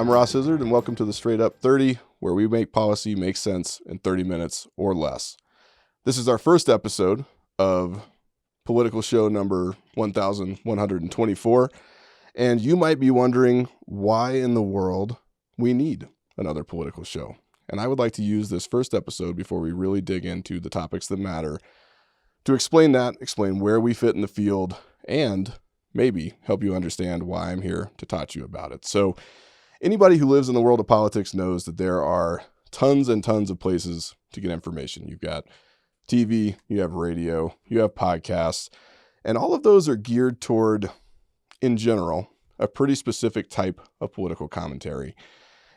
I'm Ross Izard, and welcome to the Straight Up 30, where we make policy make sense in 30 minutes or less. This is our first episode of political show number 1124, and you might be wondering why in the world we need another political show. And I would like to use this first episode before we really dig into the topics that matter to explain where we fit in the field, and maybe help you understand why I'm here to talk to you about it. So anybody who lives in the world of politics knows that there are tons and tons of places to get information. You've got TV, you have radio, you have podcasts, and all of those are geared toward, in general, a pretty specific type of political commentary.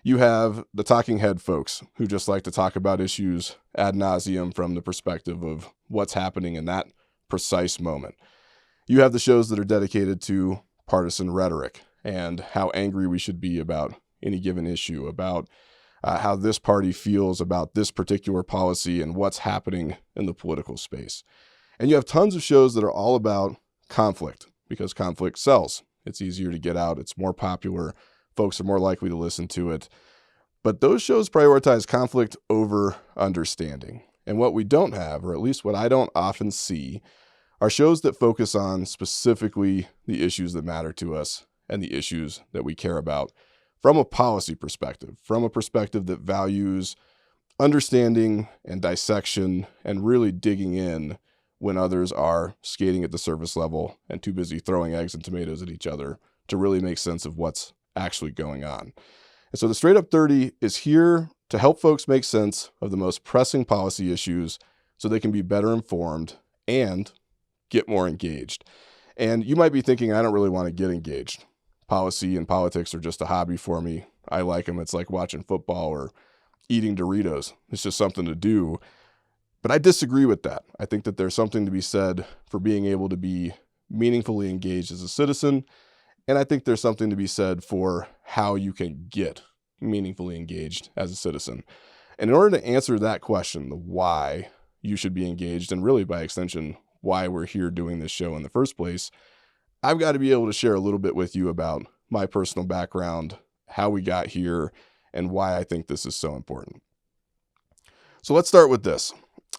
You have the talking head folks who just like to talk about issues ad nauseum from the perspective of what's happening in that precise moment. You have the shows that are dedicated to partisan rhetoric and how angry we should be about any given issue, about how this party feels about this particular policy and what's happening in the political space. And you have tons of shows that are all about conflict, because conflict sells. It's easier to get out. It's more popular. Folks are more likely to listen to it. But those shows prioritize conflict over understanding. And what we don't have, or at least what I don't often see, are shows that focus on specifically the issues that matter to us and the issues that we care about from a policy perspective, from a perspective that values understanding and dissection and really digging in when others are skating at the surface level and too busy throwing eggs and tomatoes at each other to really make sense of what's actually going on. And so the Straight Up 30 is here to help folks make sense of the most pressing policy issues so they can be better informed and get more engaged. And you might be thinking, I don't really want to get engaged. Policy and politics are just a hobby for me. I like them. It's like watching football or eating Doritos. It's just something to do. But I disagree with that. I think that there's something to be said for being able to be meaningfully engaged as a citizen. And I think there's something to be said for how you can get meaningfully engaged as a citizen. And in order to answer that question, the why you should be engaged, and really by extension, why we're here doing this show in the first place, I've got to be able to share a little bit with you about my personal background, how we got here, and why I think this is so important. So let's start with this.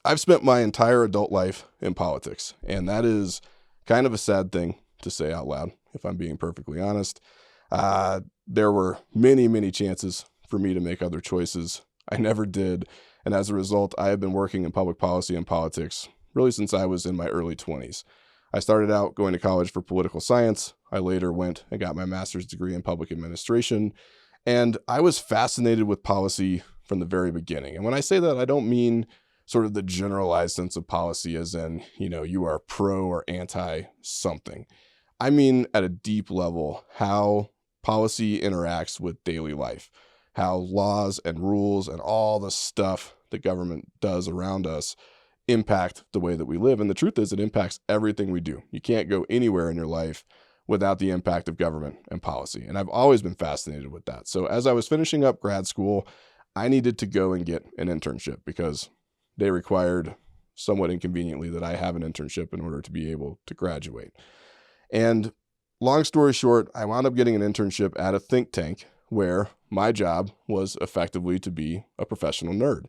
I've spent my entire adult life in politics, and that is kind of a sad thing to say out loud, if I'm being perfectly honest. There were many, many chances for me to make other choices. I never did, and as a result, I have been working in public policy and politics really since I was in my early 20s. I started out going to college for political science. I later went and got my master's degree in public administration, and I was fascinated with policy from the very beginning. And when I say that, I don't mean sort of the generalized sense of policy as in, you are pro or anti something. I mean, at a deep level, how policy interacts with daily life, how laws and rules and all the stuff that government does around us impact the way that we live. And the truth is, it impacts everything we do. You can't go anywhere in your life without the impact of government and policy. And I've always been fascinated with that. So as I was finishing up grad school, I needed to go and get an internship because they required, somewhat inconveniently, that I have an internship in order to be able to graduate. And long story short, I wound up getting an internship at a think tank where my job was effectively to be a professional nerd.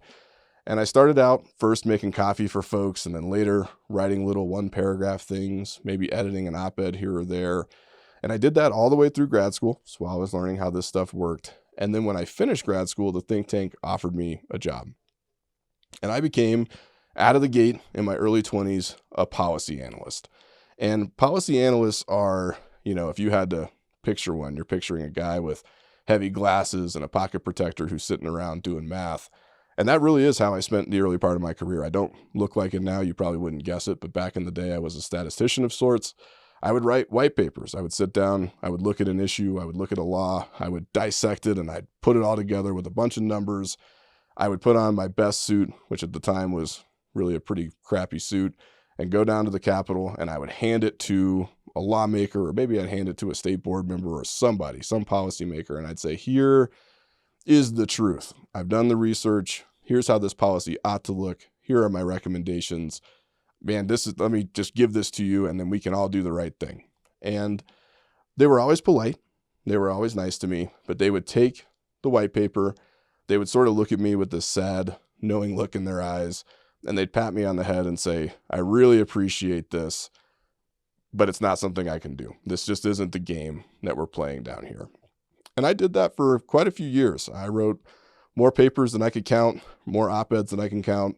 And I started out first making coffee for folks and then later writing little one-paragraph things, maybe editing an op-ed here or there. And I did that all the way through grad school, so while I was learning how this stuff worked. And then when I finished grad school, the think tank offered me a job. And I became, out of the gate in my early 20s, a policy analyst. And policy analysts are, if you had to picture one, you're picturing a guy with heavy glasses and a pocket protector who's sitting around doing math. And that really is how I spent the early part of my career. I don't look like it now. You probably wouldn't guess it. But back in the day, I was a statistician of sorts. I would write white papers. I would sit down. I would look at an issue. I would look at a law. I would dissect it, and I'd put it all together with a bunch of numbers. I would put on my best suit, which at the time was really a pretty crappy suit, and go down to the Capitol, and I would hand it to a lawmaker, or maybe I'd hand it to a state board member or somebody, some policymaker, and I'd say, here is the truth. I've done the research. Here's how this policy ought to look. Here are my recommendations. Man, let me just give this to you, and then we can all do the right thing. And they were always polite. They were always nice to me, but they would take the white paper, they would sort of look at me with this sad, knowing look in their eyes, and they'd pat me on the head and say, I really appreciate this, but it's not something I can do. This just isn't the game that we're playing down here. And I did that for quite a few years. I wrote more papers than I could count, more op-eds than I can count,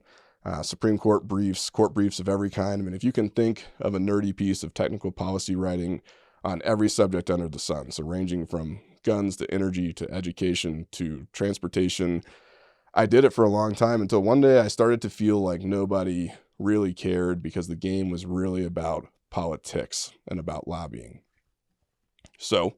Supreme Court briefs, court briefs of every kind. I mean, if you can think of a nerdy piece of technical policy writing on every subject under the sun, so ranging from guns to energy to education to transportation, I did it for a long time until one day I started to feel like nobody really cared because the game was really about politics and about lobbying. So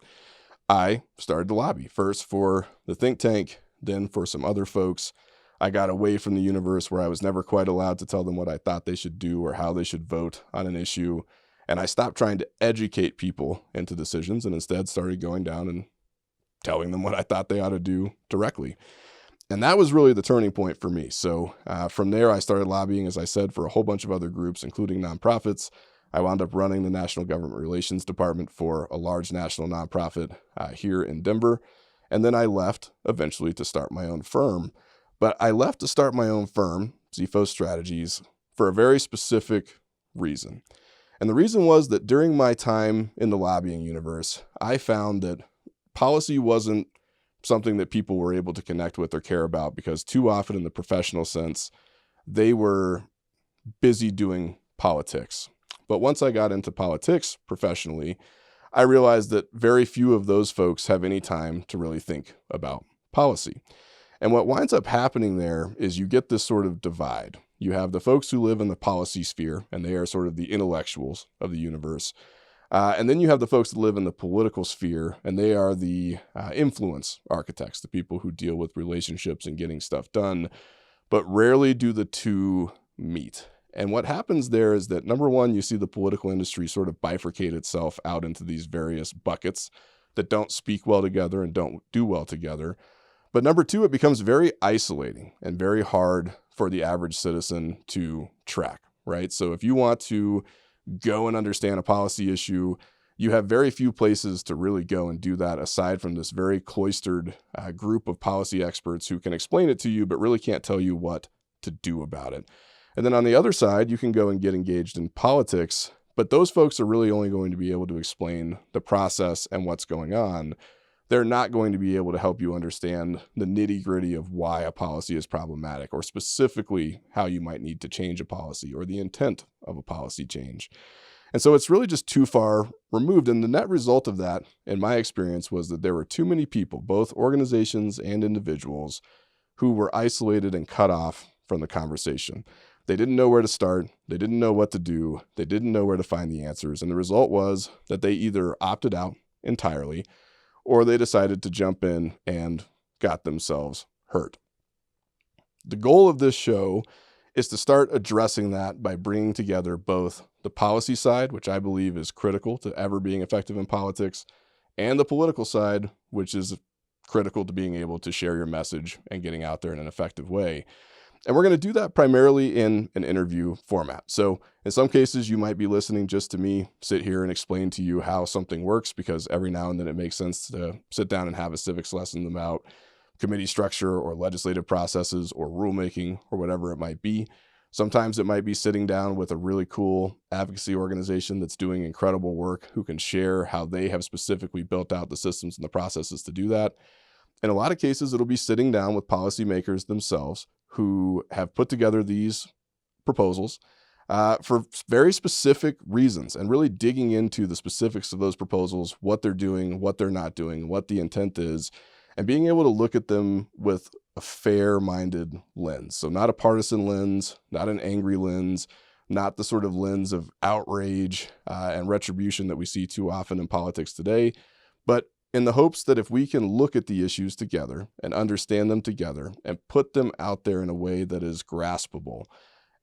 I started to lobby, first for the think tank, then for some other folks. I got away from the universe where I was never quite allowed to tell them what I thought they should do or how they should vote on an issue. And I stopped trying to educate people into decisions and instead started going down and telling them what I thought they ought to do directly. And that was really the turning point for me. So from there, I started lobbying, as I said, for a whole bunch of other groups, including nonprofits. I wound up running the National Government Relations Department for a large national nonprofit here in Denver. And then I left eventually to start my own firm. But I left to start my own firm, WhyThe Strategies, for a very specific reason. And the reason was that during my time in the lobbying universe, I found that policy wasn't something that people were able to connect with or care about because too often in the professional sense, they were busy doing politics. But once I got into politics professionally, I realized that very few of those folks have any time to really think about policy. And what winds up happening there is you get this sort of divide. You have the folks who live in the policy sphere, and they are sort of the intellectuals of the universe. And then you have the folks that live in the political sphere, and they are the influence architects, the people who deal with relationships and getting stuff done. But rarely do the two meet. And what happens there is that, number one, you see the political industry sort of bifurcate itself out into these various buckets that don't speak well together and don't do well together. But number two, it becomes very isolating and very hard for the average citizen to track, right? So if you want to go and understand a policy issue, you have very few places to really go and do that aside from this very cloistered group of policy experts who can explain it to you, but really can't tell you what to do about it. And then on the other side, you can go and get engaged in politics, but those folks are really only going to be able to explain the process and what's going on. They're not going to be able to help you understand the nitty-gritty of why a policy is problematic, or specifically how you might need to change a policy or the intent of a policy change. And so it's really just too far removed. And the net result of that, in my experience, was that there were too many people, both organizations and individuals, who were isolated and cut off from the conversation. They didn't know where to start. They didn't know what to do. They didn't know where to find the answers. And the result was that they either opted out entirely or they decided to jump in and got themselves hurt. The goal of this show is to start addressing that by bringing together both the policy side, which I believe is critical to ever being effective in politics, and the political side, which is critical to being able to share your message and getting out there in an effective way. And we're going to do that primarily in an interview format. So in some cases, you might be listening just to me sit here and explain to you how something works, because every now and then it makes sense to sit down and have a civics lesson about committee structure or legislative processes or rulemaking or whatever it might be. Sometimes it might be sitting down with a really cool advocacy organization that's doing incredible work who can share how they have specifically built out the systems and the processes to do that. In a lot of cases, it'll be sitting down with policymakers themselves who have put together these proposals for very specific reasons, and really digging into the specifics of those proposals, what they're doing, what they're not doing, what the intent is, and being able to look at them with a fair-minded lens. So not a partisan lens, not an angry lens, not the sort of lens of outrage and retribution that we see too often in politics today, but in the hopes that if we can look at the issues together and understand them together and put them out there in a way that is graspable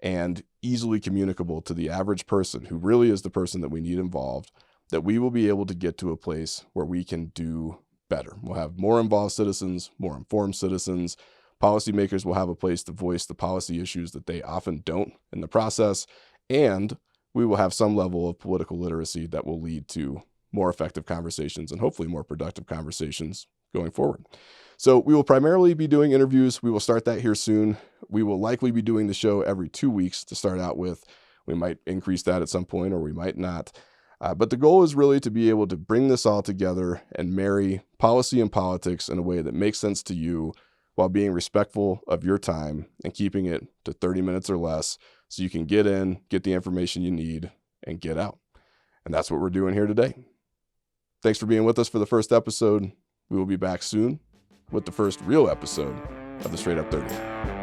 and easily communicable to the average person, who really is the person that we need involved, that we will be able to get to a place where we can do better. We'll have more involved citizens, more informed citizens. Policymakers will have a place to voice the policy issues that they often don't in the process. And we will have some level of political literacy that will lead to more effective conversations and hopefully more productive conversations going forward. So we will primarily be doing interviews. We will start that here soon. We will likely be doing the show every 2 weeks to start out with. We might increase that at some point, or we might not. But the goal is really to be able to bring this all together and marry policy and politics in a way that makes sense to you while being respectful of your time and keeping it to 30 minutes or less so you can get in, get the information you need, and get out. And that's what we're doing here today. Thanks for being with us for the first episode. We will be back soon with the first real episode of the Straight Up 30.